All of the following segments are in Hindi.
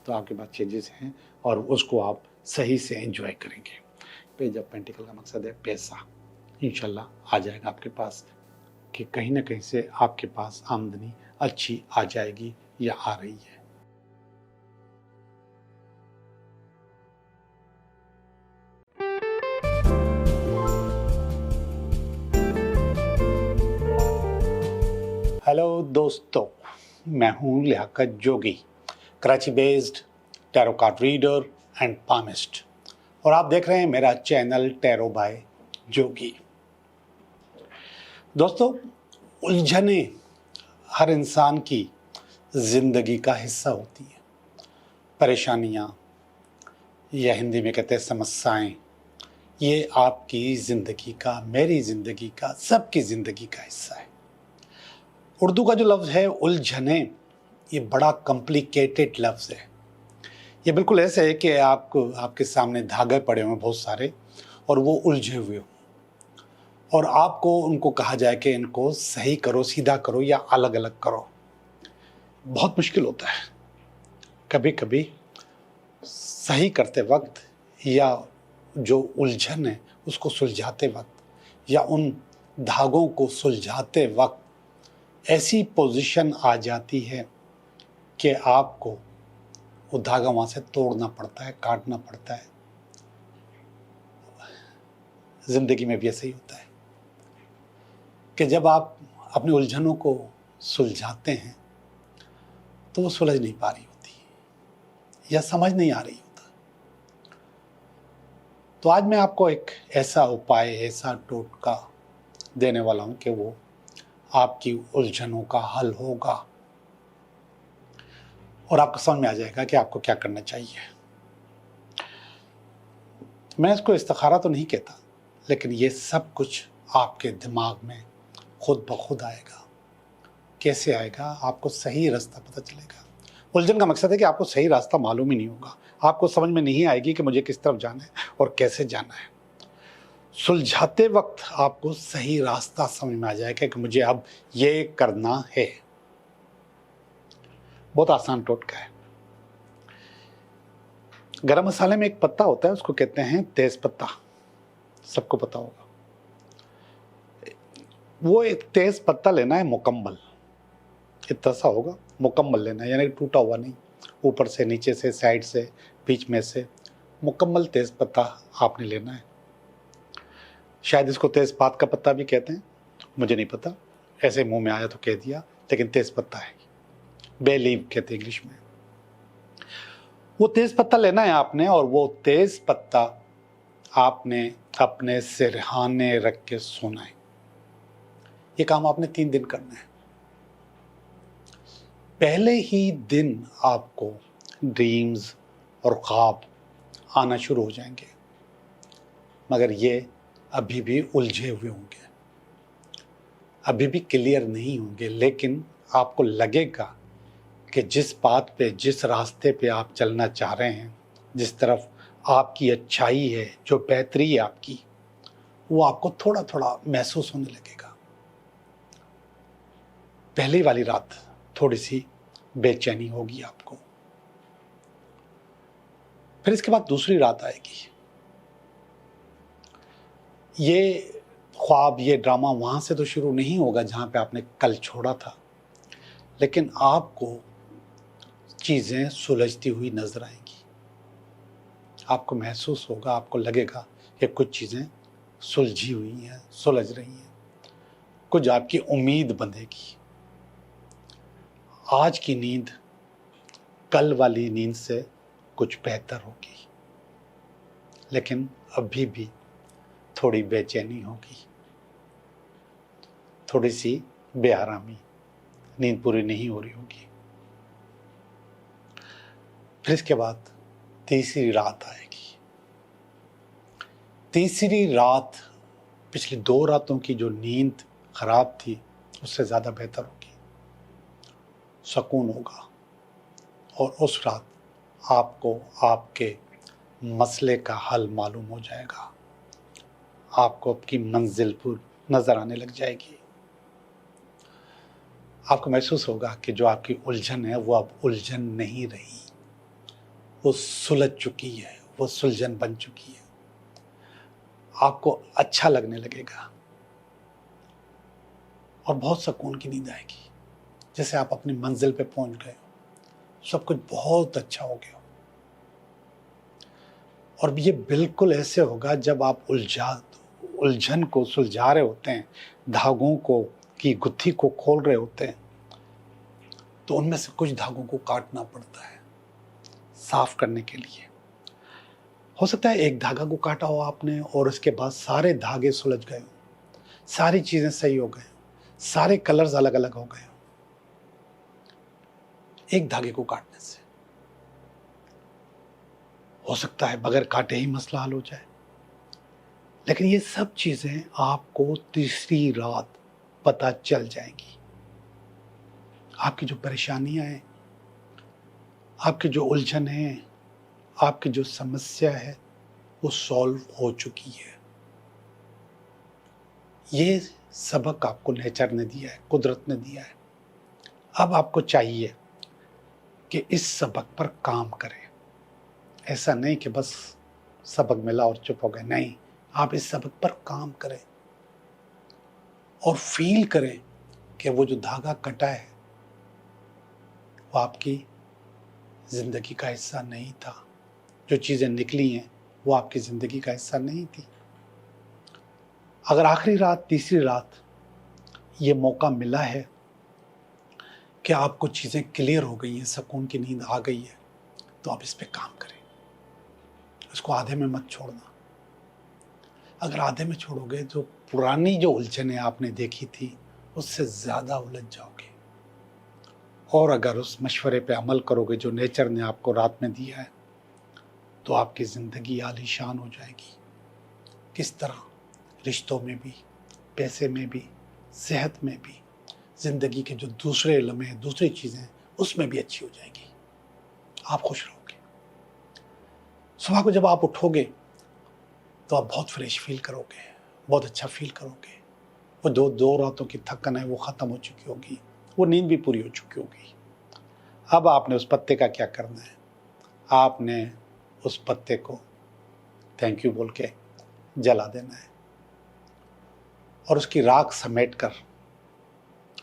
तो आपके पास चेंजेस हैं और उसको आप सही से एंजॉय करेंगे। पेज ऑफ पेंटिकल का मकसद है पैसा इंशाल्लाह आ जाएगा आपके पास, कि कहीं ना कहीं से आपके पास आमदनी अच्छी आ जाएगी या आ रही है। हेलो दोस्तों, मैं हूं Liyaqat Jogi, Karachi based tarot card reader and palmist, और आप देख रहे हैं मेरा चैनल टैरो बाय जोगी। दोस्तों, उलझने हर इंसान की जिंदगी का हिस्सा होती है। परेशानियां या हिंदी में कहते हैं समस्याएं, ये आपकी जिंदगी का, मेरी जिंदगी का, सबकी जिंदगी का हिस्सा है। उर्दू का जो लफ्ज़ है उलझने, ये बड़ा कॉम्प्लिकेटेड लफ्ज़ है। ये बिल्कुल ऐसे है कि आपके सामने धागे पड़े हुए बहुत सारे और वो उलझे हुए हो, और आपको उनको कहा जाए कि इनको सही करो, सीधा करो या अलग अलग करो। बहुत मुश्किल होता है। कभी कभी सही करते वक्त या जो उलझन है उसको सुलझाते वक्त या उन धागों को सुलझाते वक्त ऐसी पोजीशन आ जाती है कि आपको वो धागा वहाँ से तोड़ना पड़ता है, काटना पड़ता है। ज़िंदगी में भी ऐसा ही होता है कि जब आप अपनी उलझनों को सुलझाते हैं तो वो सुलझ नहीं पा रही होती या समझ नहीं आ रही होता। तो आज मैं आपको एक ऐसा उपाय, ऐसा टोटका देने वाला हूँ कि वो आपकी उलझनों का हल होगा और आपको समझ में आ जाएगा कि आपको क्या करना चाहिए। मैं इसको इस्तिखारा तो नहीं कहता, लेकिन ये सब कुछ आपके दिमाग में खुद ब खुद आएगा। कैसे आएगा? आपको सही रास्ता पता चलेगा। उलझन का मकसद है कि आपको सही रास्ता मालूम ही नहीं होगा, आपको समझ में नहीं आएगी कि मुझे किस तरफ जाना है और कैसे जाना है। सुलझाते वक्त आपको सही रास्ता समझ में आ जाएगा कि मुझे अब ये करना है। बहुत आसान टोटका है। गरम मसाले में एक पत्ता होता है, उसको कहते हैं तेज पत्ता, सबको पता होगा। वो एक तेज पत्ता लेना है मुकम्मल, इतना सा होगा, मुकम्मल लेना है, यानी टूटा हुआ नहीं, ऊपर से, नीचे से, साइड से, बीच में से, मुकम्मल तेज पत्ता आपने लेना है। शायद इसको तेज़पात का पत्ता भी कहते हैं, मुझे नहीं पता, ऐसे मुंह में आया तो कह दिया, लेकिन तेज पत्ता है, बे लीव कहते हैं इंग्लिश में। वो तेज पत्ता लेना है आपने, और वो तेज पत्ता आपने अपने सिरहाने रख के सोना है। ये काम आपने 3 दिन करना है। पहले ही दिन आपको ड्रीम्स और ख्वाब आना शुरू हो जाएंगे, मगर ये अभी भी उलझे हुए होंगे, अभी भी क्लियर नहीं होंगे, लेकिन आपको लगेगा कि जिस बात पे, जिस रास्ते पे आप चलना चाह रहे हैं, जिस तरफ आपकी अच्छाई है, जो बेहतरी है आपकी, वो आपको थोड़ा थोड़ा महसूस होने लगेगा। पहली वाली रात थोड़ी सी बेचैनी होगी आपको, फिर इसके बाद दूसरी रात आएगी। ये ख्वाब, ये ड्रामा वहाँ से तो शुरू नहीं होगा जहाँ पे आपने कल छोड़ा था, लेकिन आपको चीज़ें सुलझती हुई नजर आएंगी। आपको महसूस होगा, आपको लगेगा कि कुछ चीज़ें सुलझी हुई हैं, सुलझ रही हैं, कुछ आपकी उम्मीद बंधेगी। आज की नींद कल वाली नींद से कुछ बेहतर होगी, लेकिन अभी भी थोड़ी बेचैनी होगी, थोड़ी सी बेआरामी, नींद पूरी नहीं हो रही होगी। फिर इसके बाद तीसरी रात आएगी। तीसरी रात पिछली 2 रातों की जो नींद खराब थी उससे ज़्यादा बेहतर होगी, सुकून होगा, और उस रात आपको आपके मसले का हल मालूम हो जाएगा, आपको आपकी मंजिल पर नजर आने लग जाएगी। आपको महसूस होगा कि जो आपकी उलझन है वो अब उलझन नहीं रही, वो सुलझ चुकी है, वो सुलझन बन चुकी है। आपको अच्छा लगने लगेगा और बहुत सुकून की नींद आएगी, जैसे आप अपनी मंजिल पे पहुंच गए हो, सब कुछ बहुत अच्छा हो गया हो। और ये बिल्कुल ऐसे होगा जब आप उलझन को सुलझा रहे होते हैं, धागों को की गुत्थी को खोल रहे होते हैं, तो उनमें से कुछ धागों को काटना पड़ता है साफ करने के लिए। हो सकता है एक धागा को काटा हो आपने और उसके बाद सारे धागे सुलझ गए हो, सारी चीजें सही हो गए, सारे कलर्स अलग अलग हो गए, एक धागे को काटने से। हो सकता है बगैर काटे ही मसला हल हो जाए, लेकिन ये सब चीजें आपको तीसरी रात पता चल जाएंगी। आपकी जो परेशानियां हैं, आपकी जो उलझन है, आपकी जो समस्या है, वो सॉल्व हो चुकी है। ये सबक आपको नेचर ने दिया है, कुदरत ने दिया है। अब आपको चाहिए कि इस सबक पर काम करें। ऐसा नहीं कि बस सबक मिला और चुप हो गए, नहीं, आप इस सबक पर काम करें और फील करें कि वो जो धागा कटा है वो आपकी जिंदगी का हिस्सा नहीं था। जो चीजें निकली हैं वो आपकी जिंदगी का हिस्सा नहीं थी। अगर आखिरी रात, तीसरी रात ये मौका मिला है कि आपको चीजें क्लियर हो गई हैं, सुकून की नींद आ गई है, तो आप इस पे काम करें। इसको आधे में मत छोड़ना। अगर आधे में छोड़ोगे तो पुरानी जो उलझनें आपने देखी थी उससे ज्यादा उलझ जाओगे। और अगर उस मशवरे पे अमल करोगे जो नेचर ने आपको रात में दिया है, तो आपकी जिंदगी आलीशान हो जाएगी। किस तरह? रिश्तों में भी, पैसे में भी, सेहत में भी, जिंदगी के जो दूसरे लम्हे, दूसरी चीजें, उसमें भी अच्छी हो जाएगी। आप खुश रहोगे। सुबह को जब आप उठोगे तो आप बहुत फ्रेश फील करोगे, बहुत अच्छा फील करोगे। वो दो रातों की थकन है वो खत्म हो चुकी होगी, वो नींद भी पूरी हो चुकी होगी। अब आपने उस पत्ते का क्या करना है? आपने उस पत्ते को थैंक यू बोल के जला देना है और उसकी राख समेट कर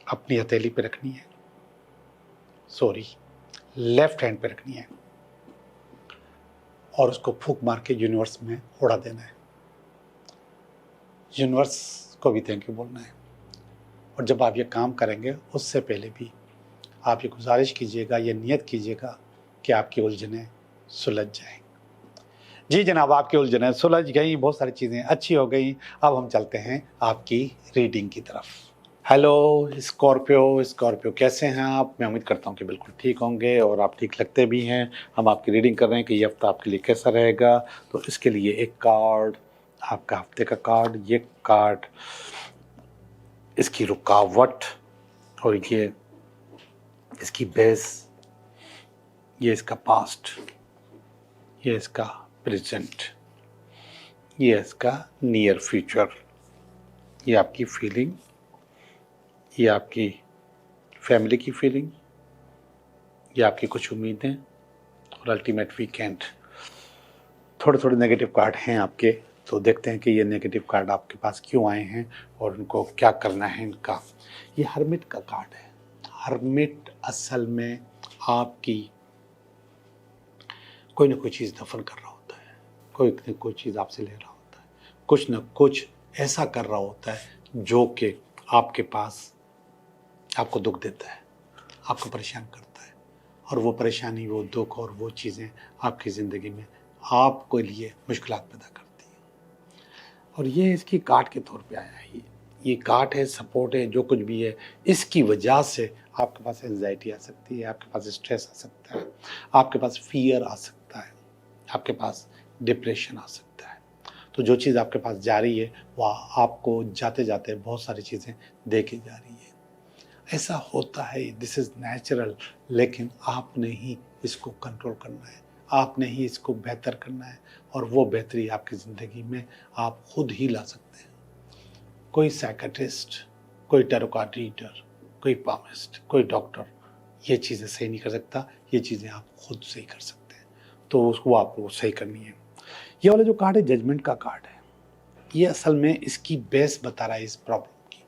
अपनी हथेली पे रखनी है, सॉरी, लेफ्ट हैंड पे रखनी है और उसको फूंक मार के यूनिवर्स में उड़ा देना है। यूनिवर्स को भी थैंक यू बोलना है। और जब आप ये काम करेंगे उससे पहले भी आप ये गुजारिश कीजिएगा, ये नियत कीजिएगा कि आपकी उलझनें सुलझ जाएं। जी जनाब, आपकी उलझनें सुलझ गई, बहुत सारी चीज़ें अच्छी हो गई। अब हम चलते हैं आपकी रीडिंग की तरफ। हेलो स्कॉर्पियो, कैसे हैं आप? मैं उम्मीद करता हूं कि बिल्कुल ठीक होंगे और आप ठीक लगते भी हैं। हम आपकी रीडिंग कर रहे हैं कि ये हफ्ता आपके लिए कैसा रहेगा। तो इसके लिए एक कार्ड, आपका हफ्ते का कार्ड, ये कार्ड इसकी रुकावट, और ये इसकी बेस, ये इसका पास्ट, ये इसका प्रेजेंट, ये इसका नियर फ्यूचर, ये आपकी फीलिंग, ये आपकी फैमिली की फीलिंग, ये आपकी कुछ उम्मीदें और अल्टीमेट वीकेंड। थोड़े थोड़े नेगेटिव कार्ड हैं आपके, तो देखते हैं कि ये नेगेटिव कार्ड आपके पास क्यों आए हैं और उनको क्या करना है इनका। ये हर्मिट का कार्ड है। हर्मिट असल में आपकी कोई ना कोई चीज़ दफन कर रहा होता है, कोई ना कोई चीज़ आपसे ले रहा होता है, कुछ ना कुछ ऐसा कर रहा होता है जो कि आपके पास आपको दुख देता है, आपको परेशान करता है, और वो परेशानी, वो दुख और वो चीज़ें आपकी ज़िंदगी में आपके लिए मुश्किलात पैदा करती हैं। और ये इसकी काट के तौर पे आया है। ये काट है, सपोर्ट है, जो कुछ भी है, इसकी वजह से आपके पास एंजाइटी आ सकती है, आपके पास स्ट्रेस आ सकता है, आपके पास फियर आ सकता है, आपके पास डिप्रेशन आ सकता है। तो जो चीज़ आपके पास जा रही है वह आपको जाते जाते बहुत सारी चीज़ें दे के जा रही है। ऐसा होता है, दिस इज़ नेचुरल, लेकिन आपने ही इसको कंट्रोल करना है, आपने ही इसको बेहतर करना है, और वो बेहतरी आपकी ज़िंदगी में आप खुद ही ला सकते हैं। कोई साइकेट्रिस्ट, कोई टैरो कार्ड रीडर, कोई पामिस्ट, कोई डॉक्टर ये चीज़ें सही नहीं कर सकता। ये चीज़ें आप खुद से ही कर सकते हैं। तो उसको आपको सही करनी है। ये वाला जो कार्ड है जजमेंट का कार्ड है, ये असल में इसकी बेस बता रहा है इस प्रॉब्लम की।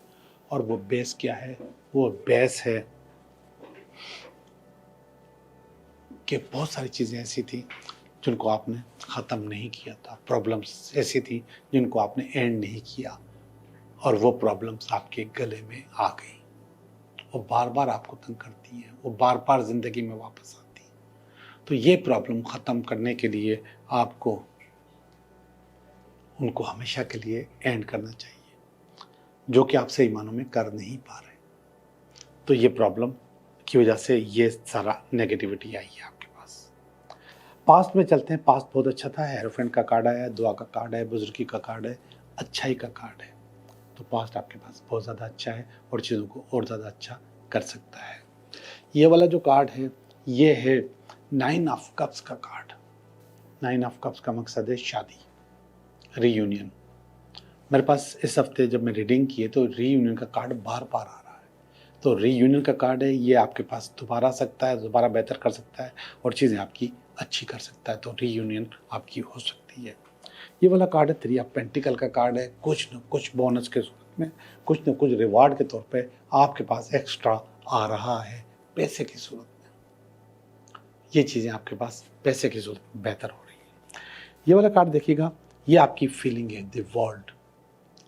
और वो बेस क्या है? वो बेस है कि बहुत सारी चीज़ें ऐसी थी जिनको आपने ख़त्म नहीं किया था, प्रॉब्लम्स ऐसी थी जिनको आपने एंड नहीं किया, और वो प्रॉब्लम्स आपके गले में आ गई। वो बार बार आपको तंग करती हैं, वो बार बार ज़िंदगी में वापस आती हैं। तो ये प्रॉब्लम ख़त्म करने के लिए आपको उनको हमेशा के लिए एंड करना चाहिए, जो कि आप सही मानों में कर नहीं पा रहे। तो ये प्रॉब्लम की वजह से ये सारा नेगेटिविटी आई है आपके पास। पास्ट में चलते हैं। पास्ट बहुत अच्छा था, हेरोफेंट का कार्ड आया, दुआ का कार्ड है, बुजुर्गी का कार्ड है, अच्छाई का कार्ड है। तो पास्ट आपके पास बहुत ज़्यादा अच्छा है और चीज़ों को और ज़्यादा अच्छा कर सकता है। ये वाला जो कार्ड है ये है 9 ऑफ कप्स का कार्ड। 9 ऑफ कप्स का मकसद है शादी, रीयूनियन। मेरे पास इस हफ्ते जब मैं रीडिंग की है तो रीयूनियन का कार्ड बार बार आ रहा है। तो रीयूनियन का कार्ड है, ये आपके पास दोबारा आ सकता है, दोबारा बेहतर कर सकता है और चीज़ें आपकी अच्छी कर सकता है। तो रीयूनियन आपकी हो सकती है। ये वाला कार्ड है 3 ऑफ पेंटिकल का कार्ड है। कुछ न कुछ बोनस के सूरत में, कुछ न कुछ रिवार्ड के तौर पे आपके पास एक्स्ट्रा आ रहा है पैसे की सूरत में। ये चीज़ें आपके पास पैसे की सूरत में बेहतर हो रही है। ये वाला कार्ड देखिएगा, ये आपकी फीलिंग है, द वर्ल्ड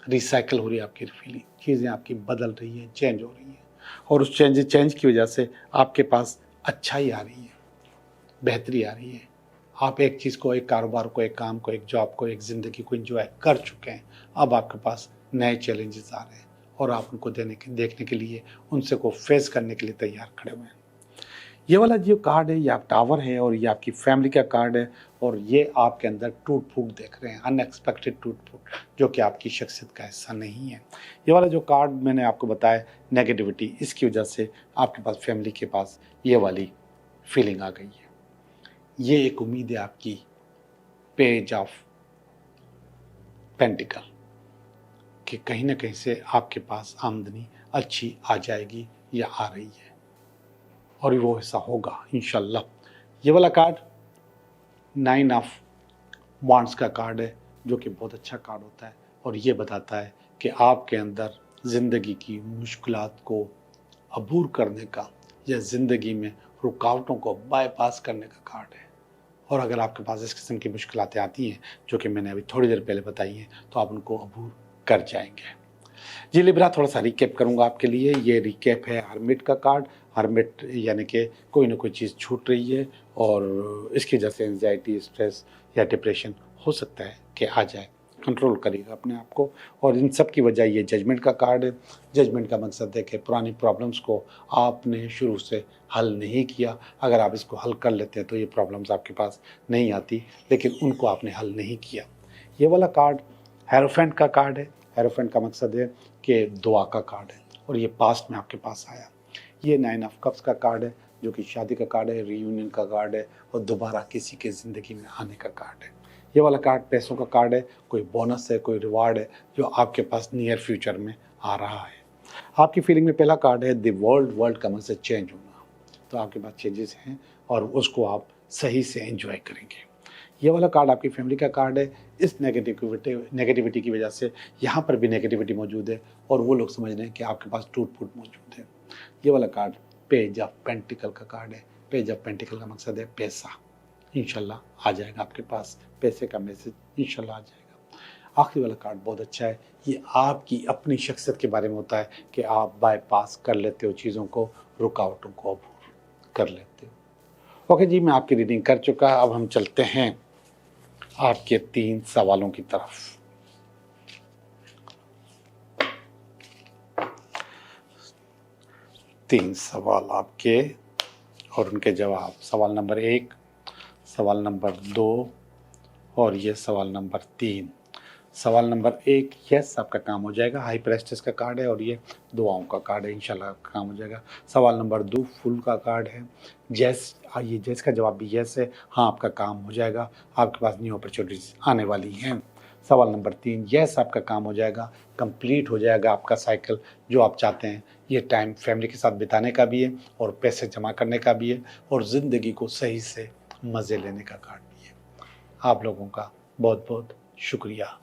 रिसाइकल हो रही है आपकी फीलिंग, चीज़ें आपकी बदल रही हैं, चेंज हो रही हैं, और उस चेंज की वजह से आपके पास अच्छाई आ रही है, बेहतरी आ रही है। आप एक चीज़ को, एक कारोबार को, एक काम को, एक जॉब को, एक ज़िंदगी को एंजॉय कर चुके हैं। अब आपके पास नए चैलेंजेस आ रहे हैं और आप उनको देखने के लिए, उनसे को फेस करने के लिए तैयार खड़े हुए हैं। ये वाला जो कार्ड है ये आप टावर है और ये आपकी फैमिली का कार्ड है, और ये आपके अंदर टूट फूट देख रहे हैं, अनएक्सपेक्टेड टूट फूट, जो कि आपकी शख्सियत का हिस्सा नहीं है। ये वाला जो कार्ड मैंने आपको बताया नेगेटिविटी, इसकी वजह से आपके पास फैमिली के पास ये वाली फीलिंग आ गई है। ये एक उम्मीद है आपकी पेज ऑफ पेंटिकल कि कहीं ना कहीं से आपके पास आमदनी अच्छी आ जाएगी या आ रही है, और वो ऐसा होगा इंशाल्लाह। ये वाला कार्ड 9 ऑफ वांड्स का कार्ड है, जो कि बहुत अच्छा कार्ड होता है और ये बताता है कि आपके अंदर ज़िंदगी की मुश्किलात को अबूर करने का या ज़िंदगी में रुकावटों को बाईपास करने का कार्ड है। और अगर आपके पास इस किस्म की मुश्किलातें आती हैं, जो कि मैंने अभी थोड़ी देर पहले बताई हैं, तो आप उनको अबूर कर जाएंगे। जी लिब्रा, थोड़ा सा रिकैप करूंगा आपके लिए। ये रिकैप है हर्मिट का कार्ड। हर्मिट यानी कि कोई ना कोई चीज़ छूट रही है और इसकी वजह से एंजाइटी, स्ट्रेस या डिप्रेशन हो सकता है कि आ जाए। कंट्रोल करिएगा अपने आप को, और इन सब की वजह ये जजमेंट का कार्ड है। जजमेंट का मकसद है कि पुरानी प्रॉब्लम्स को आपने शुरू से हल नहीं किया। अगर आप इसको हल कर लेते हैं तो ये प्रॉब्लम्स आपके पास नहीं आती, लेकिन उनको आपने हल नहीं किया। ये वाला कार्ड हेरोफेंट का कार्ड है। हेरोफेंट का मकसद है कि दुआ का कार्ड है, और ये पास्ट में आपके पास आया। ये 9 ऑफ कप्स का कार्ड है, जो कि शादी का कार्ड है, रीयूनियन का कार्ड है और दोबारा किसी के ज़िंदगी में आने का कार्ड है। ये वाला कार्ड पैसों का कार्ड है, कोई बोनस है, कोई रिवार्ड है जो आपके पास नियर फ्यूचर में आ रहा है। आपकी फीलिंग में पहला कार्ड है द वर्ल्ड। वर्ल्ड का मकसद चेंज होना, तो आपके पास चेंजेस हैं और उसको आप सही से एंजॉय करेंगे। ये वाला कार्ड आपकी फैमिली का कार्ड है। इस नेगेटिविटी की वजह से यहाँ पर भी नेगेटिविटी मौजूद है और वो लोग समझ रहे हैं कि आपके पास टूट फूट मौजूद है। ये वाला कार्ड पेज ऑफ पेंटिकल का कार्ड है। पेज ऑफ पेंटिकल का मकसद है पैसा, इंशाल्लाह आ जाएगा आपके पास, पैसे का मैसेज इंशाल्लाह आ जाएगा। आखिरी वाला कार्ड बहुत अच्छा है। ये आपकी अपनी शख्सियत के बारे में होता है कि आप बाईपास कर लेते हो चीज़ों को, रुकावटों को अबूर कर लेते हो। ओके जी, मैं आपकी रीडिंग कर चुका। अब हम चलते हैं आपके 3 सवालों की तरफ। तीन सवाल आपके और उनके जवाब। सवाल नंबर 1, सवाल नंबर 2 और ये सवाल नंबर 3। सवाल नंबर 1, यस आपका काम हो जाएगा। हाई प्रेस्टिस का कार्ड है और ये दुआओं का कार्ड है, इंशाल्लाह आपका काम हो जाएगा। सवाल नंबर 2, फुल का कार्ड है। जैस, ये जैस का जवाब भी यस है, हाँ आपका काम हो जाएगा, आपके पास न्यू अपॉर्चुनिटीज आने वाली हैं। सवाल नंबर 3, यस आपका काम हो जाएगा, कंप्लीट हो जाएगा आपका साइकिल जो आप चाहते हैं। ये टाइम फैमिली के साथ बिताने का भी है और पैसे जमा करने का भी है और ज़िंदगी को सही से मज़े लेने का कार्ड भी है। आप लोगों का बहुत बहुत शुक्रिया।